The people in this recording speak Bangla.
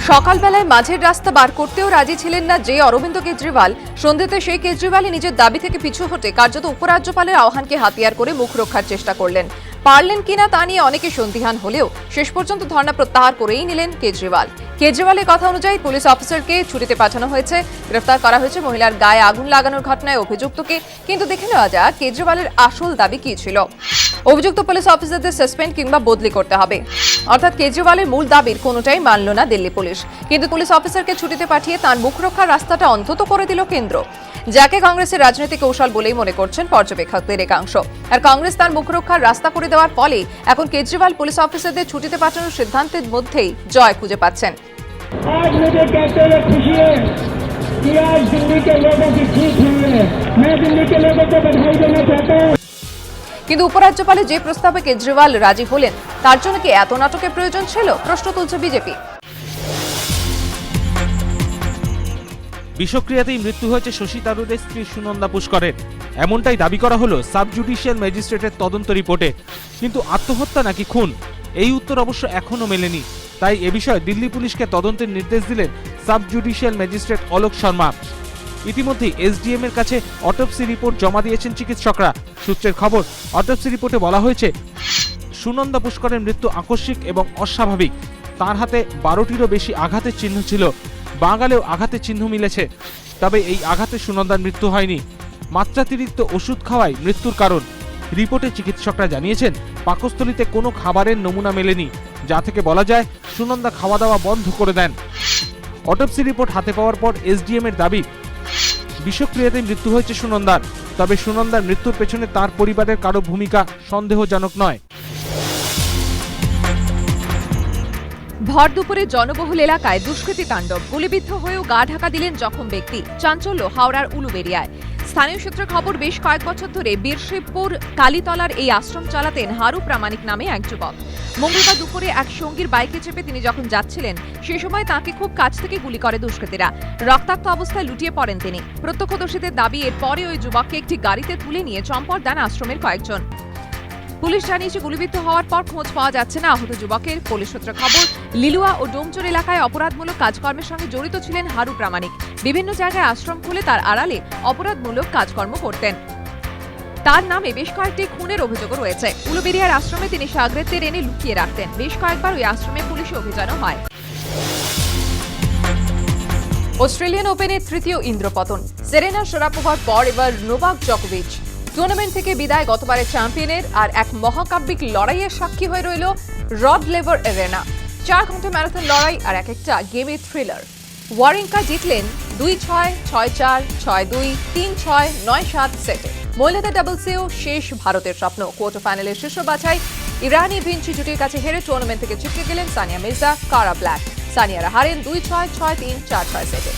সকালবেলায় মাঝের রাস্তা বার করতেও রাজি ছিলেন না যে অরবিন্দ কেজরিওয়াল, সন্ধ্যেতে সেই কেজরিওয়ালই নিজের দাবি থেকে পিছু হটে কার্যত উপরাজ্যপালের আহ্বানকে হাতিয়ার করে মুখ রক্ষার চেষ্টা করলেন। পারলেন কিনা তা নিয়ে অনেকে সন্দিহান হলেও শেষ পর্যন্ত ধর্ণা প্রত্যাহার করেই নিলেন কেজরিওয়াল। কেজরিওয়ালের কথা অনুযায়ী পুলিশ অফিসারকে ছুটিতে পাঠানো হয়েছে, গ্রেফতার করা হয়েছে মহিলার গায়ে আগুন লাগানোর ঘটনায় অভিযুক্তকে। কিন্তু দেখে নেওয়া যাক কেজরিওয়ালের আসল দাবি কি ছিল। অভিযুক্ত পুলিশ অফিসারদের সাসপেন্ড কিংবা বদলি করতে হবে, অর্থাৎ কেজরিওয়ালের মূল দাবির কোনোটাই মানল না দিল্লি পুলিশ। কিন্তু পুলিশ অফিসারকে ছুটিতে পাঠিয়ে তার মুখ রক্ষার রাস্তাটা অন্তত করে দিল কেন্দ্র, যাকে কংগ্রেসের রাজনৈতিক কৌশল বলেই মনে করছেন পর্যবেক্ষকদের একাংশ। আর কংগ্রেস তার মুখ রক্ষার রাস্তা করে দেওয়ার ফলে এখন কেজরিওয়াল পুলিশ অফিসারদের ছুটিতে পাঠানোর সিদ্ধান্তের মধ্যেই জয় খুঁজে পাচ্ছেন। কিন্তু উপরাজ্যপালের যে প্রস্তাবে কেজরিওয়াল রাজি হলেন, তার জন্য কি এত নাটকের প্রয়োজন ছিল, প্রশ্ন তুলছে বিজেপি। বিষক্রিয়াতেই মৃত্যু হয়েছে শশী থারুরের স্ত্রী সুনন্দা পুষ্করের, এমনটাই দাবি করা হলো সাব জুডিশিয়াল ম্যাজিস্ট্রেটের তদন্ত রিপোর্টে। কিন্তু আত্মহত্যা নাকি খুন, এই উত্তর অবশ্য এখনো মেলেনি। তাই এ বিষয়ে দিল্লি পুলিশকে তদন্তের নির্দেশ দিলেন sub judicial magistrate Alok Sharma. ইতিমধ্যেই এসডিএম এর কাছে অটোপসি রিপোর্ট জমা দিয়েছেন চিকিৎসকরা। সূত্রের খবর, অটোপসি রিপোর্টে বলা হয়েছে সুনন্দা পুষ্করের মৃত্যু আকস্মিক এবং অস্বাভাবিক। তার হাতে 12টিরও বেশি আঘাতের চিহ্ন ছিল, বাঁ-গালেও আঘাতের চিহ্ন মিলেছে। তবে এই আঘাতে সুনন্দার মৃত্যু হয়নি, মাত্রাতিরিক্ত ওষুধ খাওয়াই মৃত্যুর কারণ। রিপোর্টে চিকিৎসকরা জানিয়েছেন পাকস্থলীতে কোনো খাবারের নমুনা মেলেনি, যা থেকে বলা যায় সুনন্দা খাওয়া দাওয়া বন্ধ করে দেন। অটোপসি রিপোর্ট হাতে পাওয়ার পর এসডিএম এর দাবি বিষক্রিয়াতে মৃত্যু হয়েছে সুনন্দার। তবে সুনন্দার মৃত্যুর পেছনে তার পরিবারের কারো ভূমিকা সন্দেহজনক নয়। ভর দুপুরে জনবহুল এলাকায় দুষ্কৃতী তাণ্ডব, গুলিবিদ্ধ হয়েও গা ঢাকা দিলেন জখম ব্যক্তি। চাঞ্চল্য হাওড়ার উলুবেড়িয়ায়। স্থানীয় সূত্রে খবর, বেশ কয়েক বছর ধরে বীরশিবপুর কালীতলার এই আশ্রম চালাতেন হারু প্রামাণিক নামে এক যুবক। মঙ্গলবার দুপুরে এক সঙ্গীর বাইকে চেপে তিনি যখন যাচ্ছিলেন, সে সময় তাঁকে খুব কাছ থেকে গুলি করে দুষ্কৃতীরা। রক্তাক্ত অবস্থায় লুটিয়ে পড়েন তিনি। প্রত্যক্ষদর্শীদের দাবি, এরপরে ওই যুবককে একটি গাড়িতে তুলে নিয়ে চম্পট দেন আশ্রমের কয়েকজন। পুলিশ জানিয়েছে গুলিবিদ্ধ হওয়ার পর খোঁজ পাওয়া যাচ্ছে না আহত যুবকের। পুলিশ সূত্রে খবর, লিলুয়া ও ডোমচোর এলাকায় অপরাধমূলক কাজকর্মের সঙ্গে জড়িত ছিলেন হারু প্রামাণিক। বিভিন্ন জায়গায় আশ্রম খুলে তার আড়ালে অপরাধমূলক কাজকর্ম করতেন। তার নামে বেশ কয়েকটি খুনের অভিযোগও রয়েছে। উলুবেড়িয়ার আশ্রমে তিনি সাগরেদদের এনে লুকিয়ে রাখতেন। বেশ কয়েকবার ওই আশ্রমে পুলিশি অভিযানও হয়। অস্ট্রেলিয়ান ওপেনের তৃতীয় ইন্দ্রপতন, সেরেনা শারাপোভার পর এবার নোভাক জকোভিচ। টুর্নামেন্ট থেকে বিদায় গতবারের চ্যাম্পিয়নের, আর এক মহাকাব্যিক লড়াইয়ের সাক্ষী হয়ে রইল রড লেভার এরেনা। 4 ঘন্টা ম্যারাথন লড়াই আর এক একটা গেমের থ্রিলার। ওয়ারিঙ্কা জিতলেন 2-6, 6-4, 6-2, 3-6, 9-7 সেটে। মহিলাদের ডাবলসেও শেষ ভারতের স্বপ্ন। কোয়ার্টার ফাইনালের শীর্ষ বাছাই ইরানি ভিঞ্চি জুটির কাছে হেরে টুর্নামেন্ট থেকে ছিটকে গেলেন সানিয়া মির্জা, কারা ব্ল্যাক। সানিয়ারা হারেন 2-6, 6-3, 4-6 সেটে।